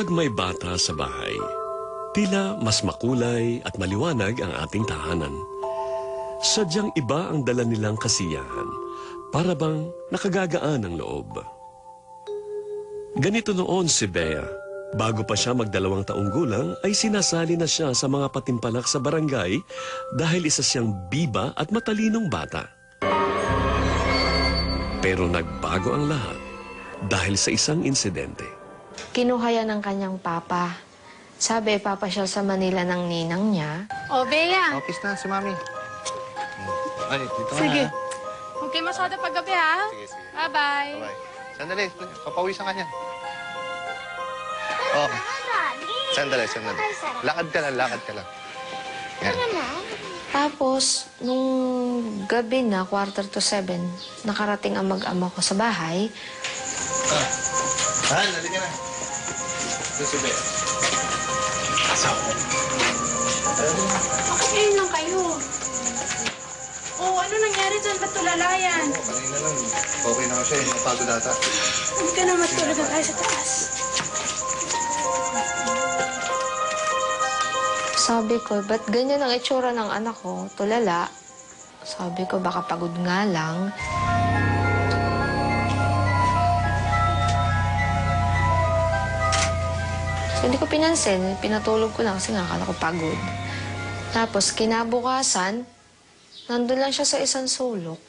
Kapag may bata sa bahay, tila mas makulay at maliwanag ang ating tahanan. Sadyang iba ang dala nilang kasiyahan, para bang nakagagaan ang loob. Ganito noon si Bea. Bago pa siya mag-2 taong gulang, ay sinasali na siya sa mga patimpalak sa barangay dahil isa siyang biba at matalinong bata. Pero nagbago ang lahat dahil sa isang insidente. Kinuha yan ng kanyang papa. Sabi, papasyal sa Manila ng ninang niya. O, Bea. Office na si Mami. Ay, dito nga. Sige. Huwag kayo masyado paggabi, ha? Sige, sige. Bye-bye. Bye-bye. Sandali, papawisan ka niyan. Oh. Sandali. Lakad ka lang. Yan. Tapos, nung gabi na, 6:45, nakarating ang mag-ama ko sa bahay. Halika na. Ito si Bea. Asawa ko. Bakit ngayon lang kayo? Oh, ano nangyari dyan? Ba't tulalayan? Kanina lang. Okay na ako siya. Napagod ata. Hindi ka na matulog na tayo sa taas. Sabi ko, ba't ganyan ang itsura ng anak ko? Tulala. Sabi ko, baka pagod nga lang. So, hindi ko pinansin. Pinatulog ko lang kasi nga akala ko pagod. Tapos, kinabukasan, nandun lang siya sa isang sulok.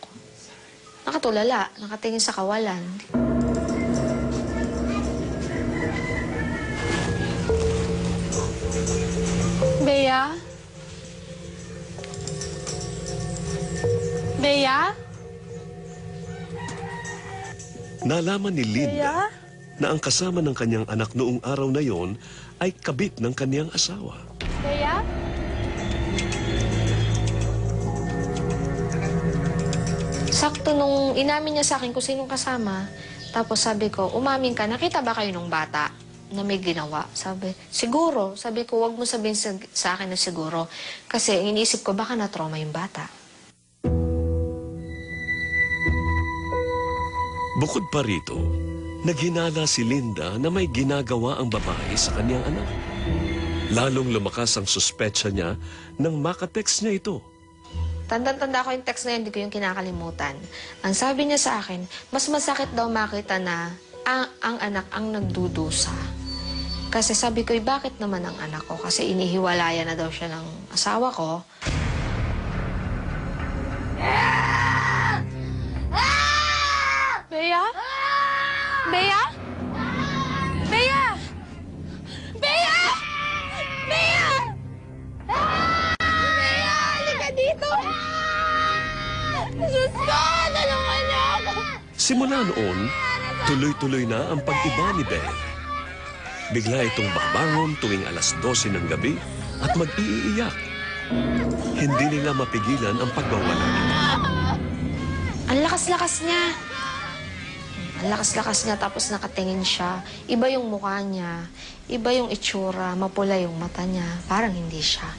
Nakatulala, nakatingin sa kawalan. Bea? Bea? Nalaman ni Linda Bea? na ang kasama ng kanyang anak noong araw na yon ay kabit ng kanyang asawa. Bea? Sakto nung inamin niya sa akin kung sinong kasama, tapos sabi ko, umamin ka, nakita ba kayo nung bata na may ginawa? Sabi, siguro. Sabi ko, wag mo sabihin sa akin na siguro. Kasi iniisip ko, baka na-trauma yung bata. Bukod pa rito, naghinala si Linda na may ginagawa ang babae sa kanyang anak. Lalong lumakas ang suspetsya niya nang makatext niya ito. Tandang-tanda ko yung text na yun, hindi ko yung kinakalimutan. Ang sabi niya sa akin, mas masakit daw makita na ang anak ang nagdudusa. Kasi sabi ko, bakit naman ang anak ko? Kasi inihiwalayan na daw siya ng asawa ko. Bea? Bea? Bea? Bea? Bea? Bea, halika dito! Diyos ko, tulungan niyo ako! Simula noon, tuloy-tuloy na ang pag-iba ni Bea. Bigla itong babangon tuwing 12:00 ng gabi at mag-iiyak. Hindi nila mapigilan ang pagwawala. Ang lakas-lakas niya. Ang lakas-lakas niya, tapos nakatingin siya. Iba yung mukha niya. Iba yung itsura. Mapula yung mata niya. Parang hindi siya.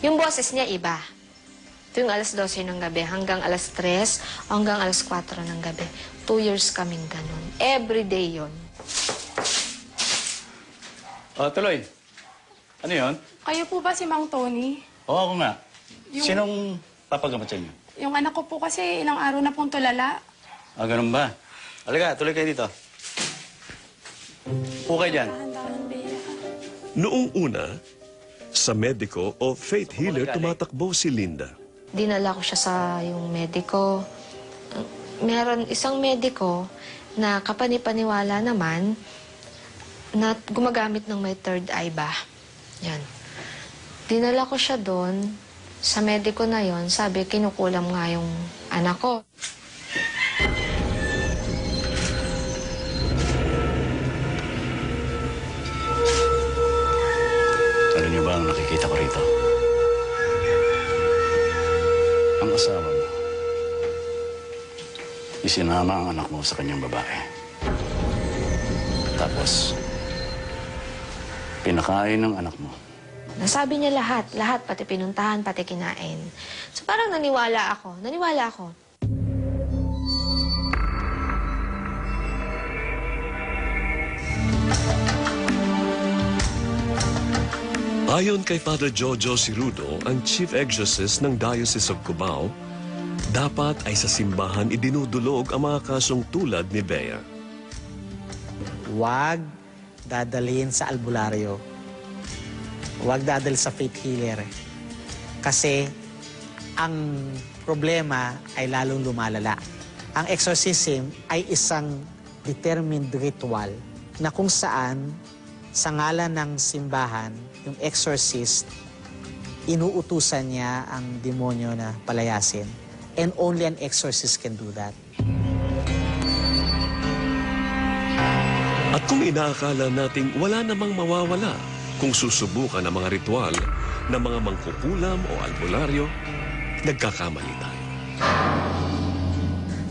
Yung boses niya, iba. Tuwing 12:00 ng gabi hanggang 3:00 o hanggang 4:00 ng gabi. 2 years kaming ganun. Every day yun. Tuloy. Ano yon? Kayo po ba si Mang Tony? Oo, ako nga. Yung- Sinong papagamot sa inyo? Yung anak ko po kasi ilang araw na pong tulala. Ganun ba? Halika, tuloy kayo dito. Upo kayo dyan. Dahan-dahan, Bea. Noong una, sa mediko o faith healer tumatakbo si Linda. Dinala ko siya sa yung mediko. Meron isang mediko na kapanipaniwala naman na gumagamit ng may third eye ba. Yan. Dinala ko siya doon sa mediko na yon. Sabi, kinukulam nga yung anak ko. Alam niyo ba ang nakikita ko rito? Ang asawa mo. Isinama ang anak mo sa kanyang babae. Tapos, pinakain ng anak mo. Nasabi niya lahat, pati pinuntahan, pati kinain. So parang naniwala ako. Ayon kay Father Jojo Cirudo, ang Chief Exorcist ng Diocese of Cubao, dapat ay sa simbahan idinudulog ang mga kasong tulad ni Bea. Huwag dadalhin sa albularyo. Huwag dadalhin sa faith healer. Kasi ang problema ay lalong lumalala. Ang exorcism ay isang determined ritual na kung saan sa ngalan ng simbahan, yung exorcist, inuutusan niya ang demonyo na palayasin. And only an exorcist can do that. At kung inaakala nating wala namang mawawala kung susubukan ang mga ritual ng mga mangkukulam o albularyo, nagkakamali tayo.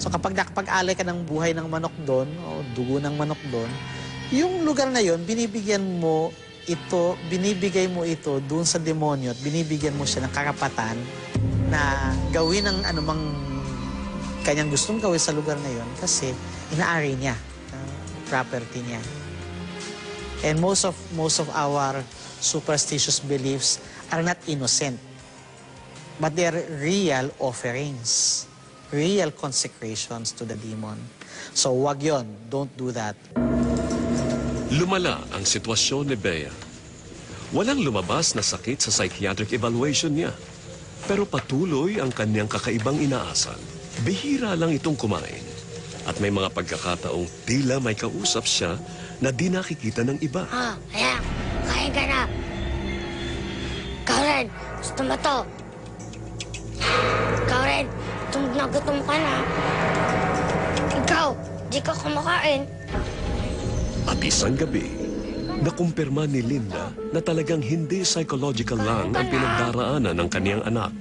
So kapag nakapag-alay ka ng buhay ng manok doon, o dugo ng manok doon, yung lugar na yon binibigay mo ito doon sa demonyo at binibigyan mo siya ng karapatan na gawin ang anumang kanyang gustong gawin sa lugar na yon kasi inaari niya, property niya. And most of our superstitious beliefs are not innocent, but they're real offerings, real consecrations to the demon. So wag yon, don't do that. Lumala ang sitwasyon ni Bea. Walang lumabas na sakit sa psychiatric evaluation niya. Pero patuloy ang kanyang kakaibang inaasal. Bihira lang itong kumain. At may mga pagkakataong tila may kausap siya na di nakikita ng iba. Ayan, kain ka na. Ikaw rin, gusto mo to? Ikaw rin, gutom ka na. Ikaw, di ka kumakain. At isang gabi, nakumpirma ni Linda na talagang hindi psychological lang ang pinagdaraanan ng kaniyang anak.